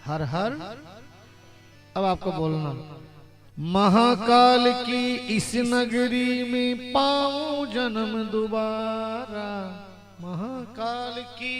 हर हर। अब आपको बोलना, महाकाल की इस नगरी में पाऊं जन्म दोबारा। महाकाल की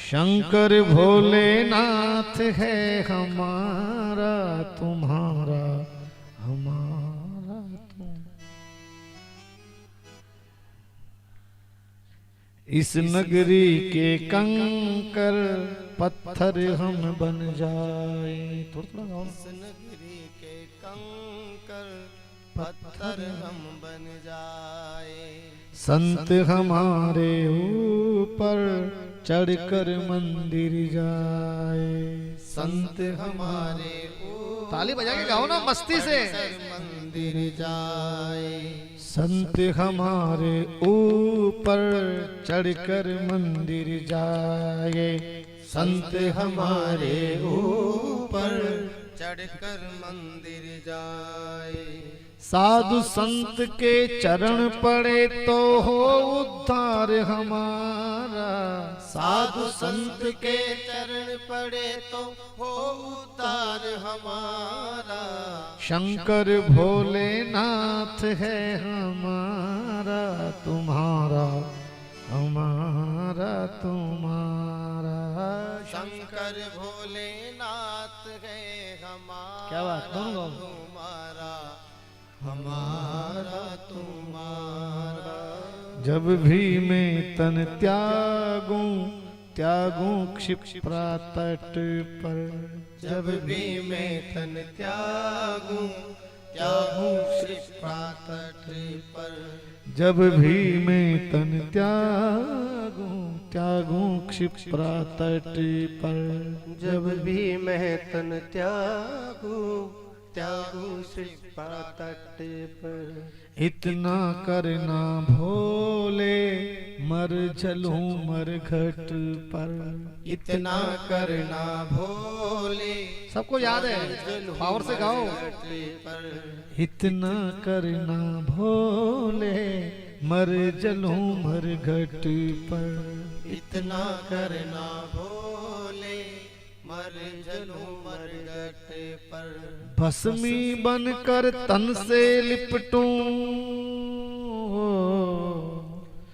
शंकर भोलेनाथ है हमारा तुम्हारा हमारा तुम। इस नगरी के कंकर पत्थर हम बन जाए। थोड़ा गाओ। इस नगरी के कंकर पत्थर हम बन जाए। संत हमारे ऊपर चढ़कर मंदिर जाए। संत हमारे ऊपर ताली बजा के गाओ ना मस्ती से। मंदिर जाए। संत हमारे ऊपर चढ़कर मंदिर जाए। संत हमारे ऊपर चढ़कर मंदिर जाए। साधु संत के चरण पड़े तो हो उद्धार हमारा। साधु संत के चरण पड़े तो हो उद्धार हमारा। शंकर भोलेनाथ है हमारा तुम्हारा हमारा तुम्हारा। शंकर भोलेनाथ है हमारा। क्या बात, दोनों गाओ। तुम्हारा हमारा तुम्हारा। जब भी मैं तन त्यागूं त्यागूं क्षिप्रा तट पर। जब भी मैं तन त्यागूं त्यागूं क्षिप्रा तट पर। जब भी मैं तन त्यागूं त्यागूं क्षिप्रा तट पर। जब भी मैं तन त्यागूं त्यागूं क्षिप्रा तट पर। इतना करना भोले मर जलूं मर घट पर। इतना करना भोले सबको याद है, पावर से गाओ। इतना करना भोले मर जलूं मर घट पर। इतना करना भोले मर जलूं मर घट पर। भस्मी बनकर तन से लिपटूं।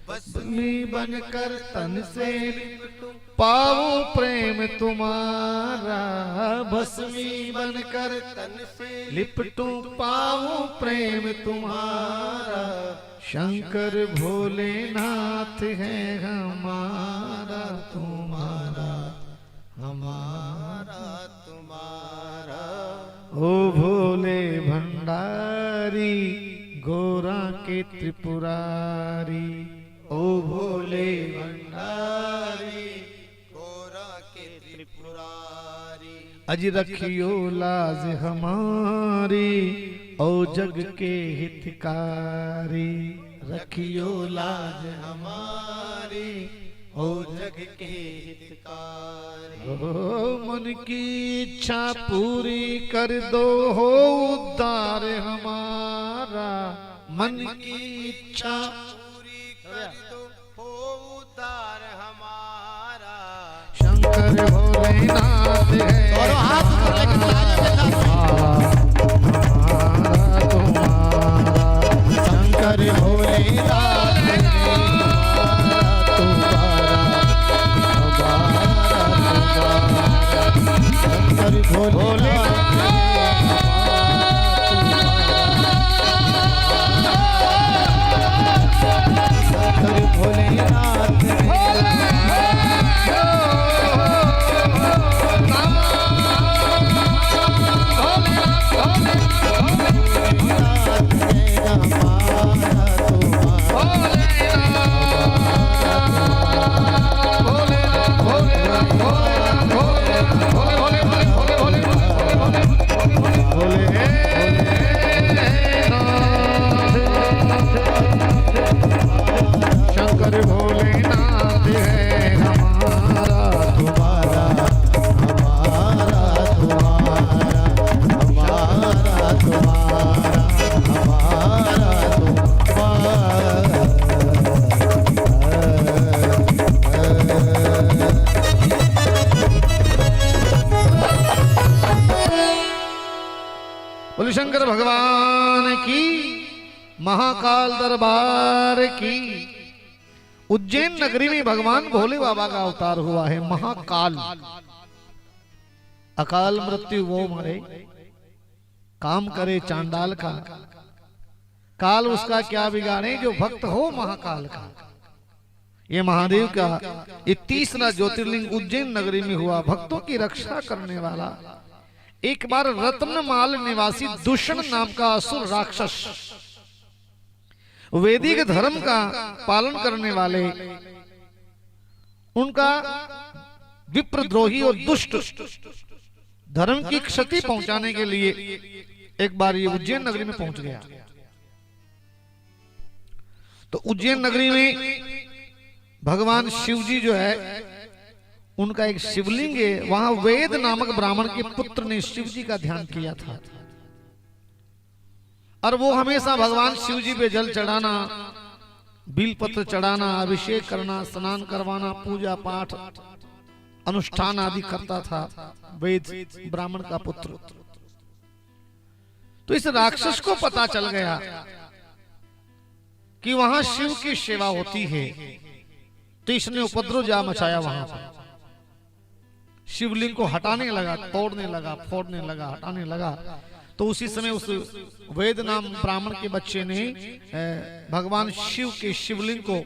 भस्मी बनकर तन से लिपटूं पाऊं प्रेम तुम्हारा। भस्मी बनकर तन से लिपटूं पाऊं प्रेम तुम्हारा। शंकर भोलेनाथ है हमारा तुम्हारा हमारा तुम्हारा। ओ भोले भंडारी गोरा के त्रिपुरारी। ओ भोले भंडारी गोरा के त्रिपुरारी। अज रखियो लाज हमारी ओ जग के हितकारी। रखियो लाज हमारी ओ जग के हितकारी। ओ मन की इच्छा पूरी कर दो हो उद्धार हमारा। मन की इच्छा पूरी कर दो हो उद्धार हमारा। शंकर भोलेनाथ है दोनों हाथ ऊपर लेकर हमारा तुम्हारा। शंकर भोलेनाथ है हमारा शंकर भोलेनाथ शंकर भोलेनाथ महाकाल दरबार की। उज्जैन नगरी में भगवान भोले बाबा का अवतार हुआ है महाकाल। अकाल मृत्यु वो मरे, काम करे चांडाल का, काल उसका क्या बिगाड़े जो भक्त हो महाकाल का। ये महादेव का ये तीसरा ज्योतिर्लिंग उज्जैन नगरी में हुआ, भक्तों की रक्षा करने वाला। एक बार रत्नमाल निवासी दूषण नाम का असुर राक्षस, वैदिक धर्म का पालन करने वाले, उनका विप्रद्रोही और दुष्ट धर्म की क्षति पहुंचाने के लिए एक बार ये उज्जैन नगरी में पहुंच गया। तो उज्जैन नगरी में भगवान शिव जी जो है उनका एक शिवलिंग है, वहां वेद नामक ब्राह्मण के पुत्र ने शिव जी का ध्यान किया था और वो हमेशा भगवान शिव जी पे जल चढ़ाना, बिलपत्र चढ़ाना, अभिषेक करना, स्नान करवाना, पूजा पाठ अनुष्ठान आदि करता था वेद ब्राह्मण का पुत्र। तो इस राक्षस को पता चल गया कि वहां शिव की सेवा होती है, तो इसने उपद्रव जा मचाया वहां पर। शिवलिंग को हटाने लगा, तोड़ने लगा, फोड़ने लगा, हटाने लगा। तो उसी समय उस वेद नाम ब्राह्मण के बच्चे ने भगवान शिव के शिवलिंग को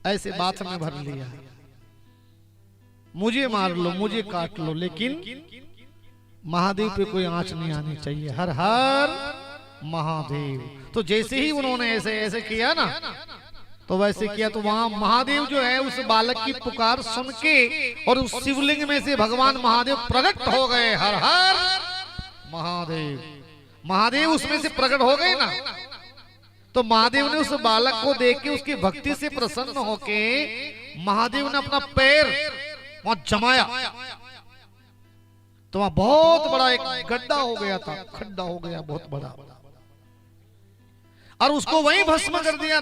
ऐसे बात में भर लिया, मुझे मार लो, मुझे काट लो, लेकिन महादेव पे कोई आंच नहीं आनी चाहिए। हर हर महादेव। तो जैसे ही उन्होंने ऐसे ऐसे किया ना, तो वैसे किया, तो वहां महादेव जो है उस बालक की पुकार सुन के और उस शिवलिंग में से भगवान महादेव प्रकट हो गए। हर हर महादेव। महादेव उसमें से प्रकट हो गए ना, तो महादेव ने उस बालक को देख के उसकी भक्ति से प्रसन्न होके महादेव ने अपना पैर वहां जमाया, तो वहां बहुत बड़ा एक गड्ढा हो गया था, खड्डा हो गया बहुत बड़ा, और उसको वहीं भस्म कर दिया।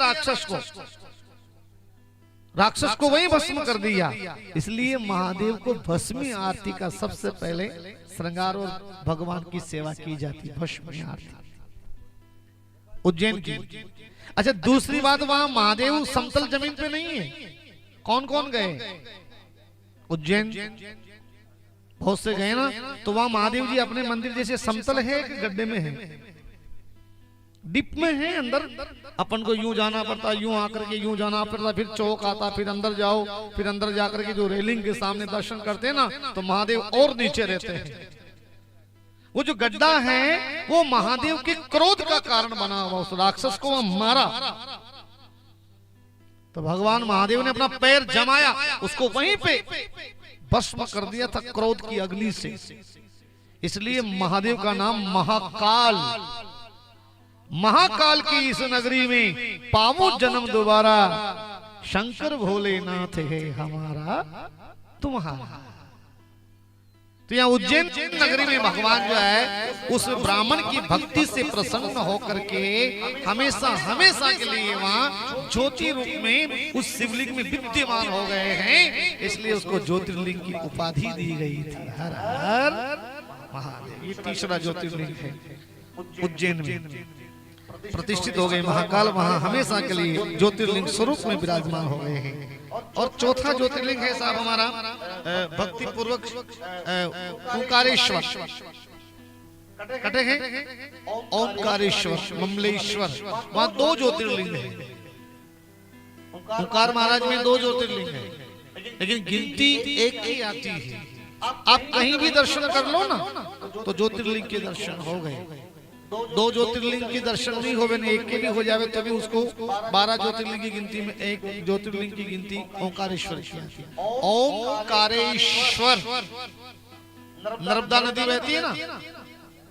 राक्षस को वहीं भस्म कर दिया। इसलिए महादेव को भस्मी आरती का सबसे पहले श्रृंगार और भगवान की सेवा की जाती है, भस्मी आरती उज्जैन की। अच्छा, दूसरी बात, वहां महादेव समतल जमीन पे नहीं है। कौन कौन गए उज्जैन? बहुत से गए ना। तो वहां महादेव जी अपने मंदिर जैसे समतल है कि गड्ढे में है? डिप में है। अंदर अपन को यूं जाना पड़ता, यूं आकर के यूं जाना पड़ता, फिर चौक आता, फिर अंदर जाओ, फिर अंदर जाकर के जो रेलिंग के सामने दर्शन करते हैं ना, तो महादेव और नीचे रहते हैं। वो जो गड्ढा है वो महादेव के क्रोध का कारण बना हुआ। उस राक्षस को वह मारा, तो भगवान महादेव ने अपना पैर जमाया, उसको वहीं पे भस्म कर दिया था क्रोध की अग्नि से। इसलिए महादेव का नाम महाकाल। महाकाल की इस नगरी में पावो जन्म दोबारा, शंकर भोलेनाथ है हमारा तुम्हारा। तो यहाँ उज्जैन नगरी में भगवान जो है उस ब्राह्मण की भक्ति से प्रसन्न होकर के हमेशा हमेशा के लिए वहाँ ज्योति रूप में उस शिवलिंग में विद्यमान हो गए हैं। इसलिए उसको ज्योतिर्लिंग की उपाधि दी गई थी। हर हर महादेव। ये तीसरा ज्योतिर्लिंग है उज्जैन में प्रतिष्ठित हो गए। महाकाल वहां हमेशा के लिए ज्योतिर्लिंग स्वरूप में विराजमान हो गए हैं। और चौथा ज्योतिर्लिंग है साहब हमारा भक्ति पूर्वक ओंकारेश्वर। कटे हैं ओंकारेश्वर, ममलेश्वर, वहां दो ज्योतिर्लिंग है। ओंकार महाराज में दो ज्योतिर्लिंग है, लेकिन गिनती एक ही आती है। आप कहीं भी दर्शन कर लो ना, तो ज्योतिर्लिंग के दर्शन हो गए। दो ज्योतिर्लिंग के दर्शन नहीं हो गए, एक के भी हो जावे तभी उसको 12 ज्योतिर्लिंग की गिनती में एक ज्योतिर्लिंग की गिनती ओंकारेश्वर की आती है। ओंकारेश्वर, नर्मदा नदी बहती है ना,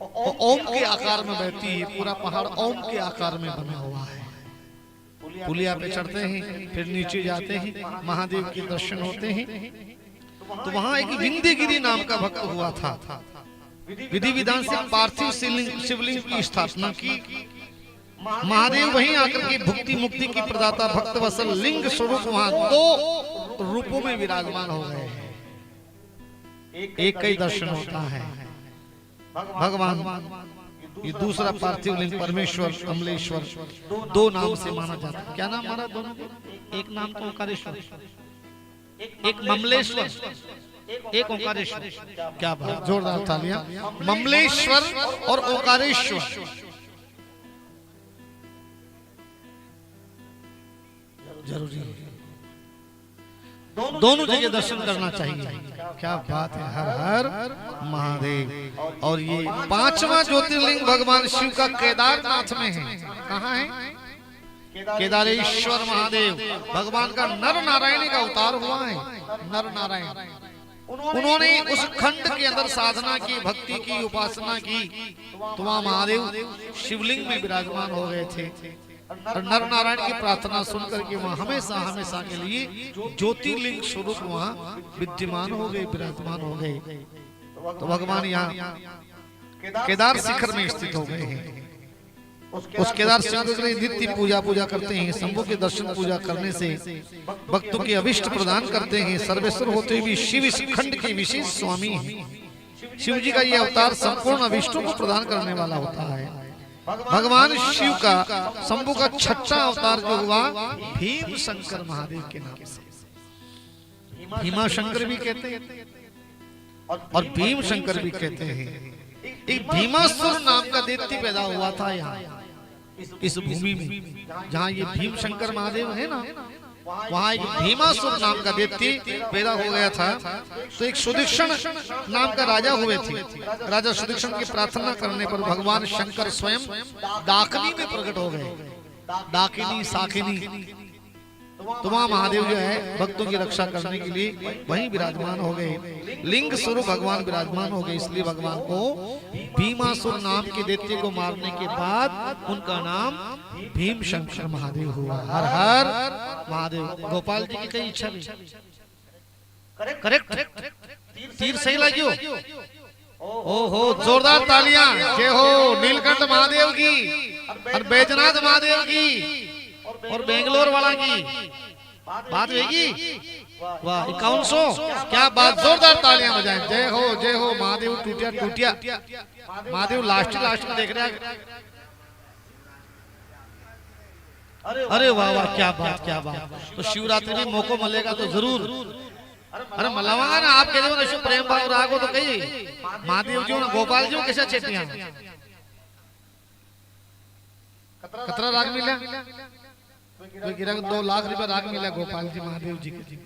तो ओम के आकार में बहती है। पूरा पहाड़ ओम के आकार में बना हुआ है। पुलिया पे चढ़ते हैं, फिर नीचे जाते हैं, महादेव के दर्शन होते हैं। तो वहां एक विंध्यगिरी नाम का भक्त हुआ था। विधि विधान से पार्थिव शिवलिंग की स्थापना की। महादेव वहीं आकर के भुक्ति मुक्ति की प्रदाता भक्त वसल लिंग स्वरूप वहां दो रूपों में विराजमान हो गए हैं। एक ही दर्शन होता है। भगवान ये दूसरा पार्थिव लिंग परमेश्वर कमलेश्वर दो नाम से माना जाता है। क्या नाम माना दोनों को? एक नाम तो ओंकारेश्वर, एक ममलेश्वर, एक ओंकारेश्वर। क्या बात, जोरदार तालियां। ममलेश्वर और ओंकारेश्वर जरूरी है, दोनों जगह दर्शन करना चाहिए। क्या बात है, हर हर महादेव। और ये पांचवा ज्योतिर्लिंग भगवान शिव का केदारनाथ में है। कहाँ है? केदारेश्वर महादेव। भगवान का नर नारायण का अवतार हुआ है, नर नारायण। उन्होंने उस खंड के अंदर साधना की, भक्ति की, उपासना की, तो वहाँ महादेव शिवलिंग में विराजमान हो गए थे। और नर नारायण की प्रार्थना सुनकर के वहाँ हमेशा हमेशा के लिए ज्योतिर्लिंग स्वरूप वहाँ विद्यमान हो गए, विराजमान हो गए। तो भगवान यहाँ केदार शिखर में स्थित हो गए हैं। उस केदार शिखर की नित्य पूजा करते हैं। शंभु के दर्शन पूजा करने से भक्तों के अभिष्ट प्रदान करते हैं। सर्वेश्वर होते हुए शिव इस खंड के विशेष स्वामी हैं। शिव जी का ये अवतार संपूर्ण अभिष्टों को प्रदान करने वाला होता है। भगवान शिव का शंभु का छठा अवतार जो हुआ भीम शंकर महादेव के नाम से। भीमा शंकर भी कहते हैं और भीम शंकर भी कहते हैं। एक भीमासुर नाम का दैत्य पैदा हुआ था यहाँ इस भूमि में, जहाँ ये भीम शंकर महादेव है ना, वहाँ एक भीमासुर नाम का दैत्य पैदा हो गया था। तो एक सुदीक्षण नाम का राजा हुए थे। राजा सुदीक्षण की प्रार्थना करने पर भगवान शंकर स्वयं डाकिनी में प्रकट हो गए। डाकिनी, साकिनी। तो वहाँ महादेव जो है भक्तों की रक्षा करने के लिए वहीं विराजमान हो गए। लिंग स्वरूप भगवान विराजमान हो गए। इसलिए भगवान को भीमासुर नाम के दैत्य को मारने के बाद उनका नाम भीम शंकर महादेव हुआ। हर हर महादेव। गोपाल जी की कई इच्छा भी करेक्ट, तीर सही लगी हो। ओहो, जोरदार तालियां। जय हो नीलकंठ महादेव की और बैजनाथ महादेव की और बेंगलोर वाला की बात होगी। वाह, 5100। क्या बात, जोरदार तालियां बजाएं। जय हो महादेव। टूटिया महादेव लास्ट में देख रहे हैं। अरे वाह, क्या बात। तो शिवरात्रि में मौका मिलेगा तो जरूर। अरे मलावा ना, आप कहते हो ना शिव प्रेम भाव राग हो तो कही महादेव जी गोपाल जी कैसे चेतिया कतरा राग मिला? 2 लाख रुपया राग मिला गोपाल जी महादेव जी के।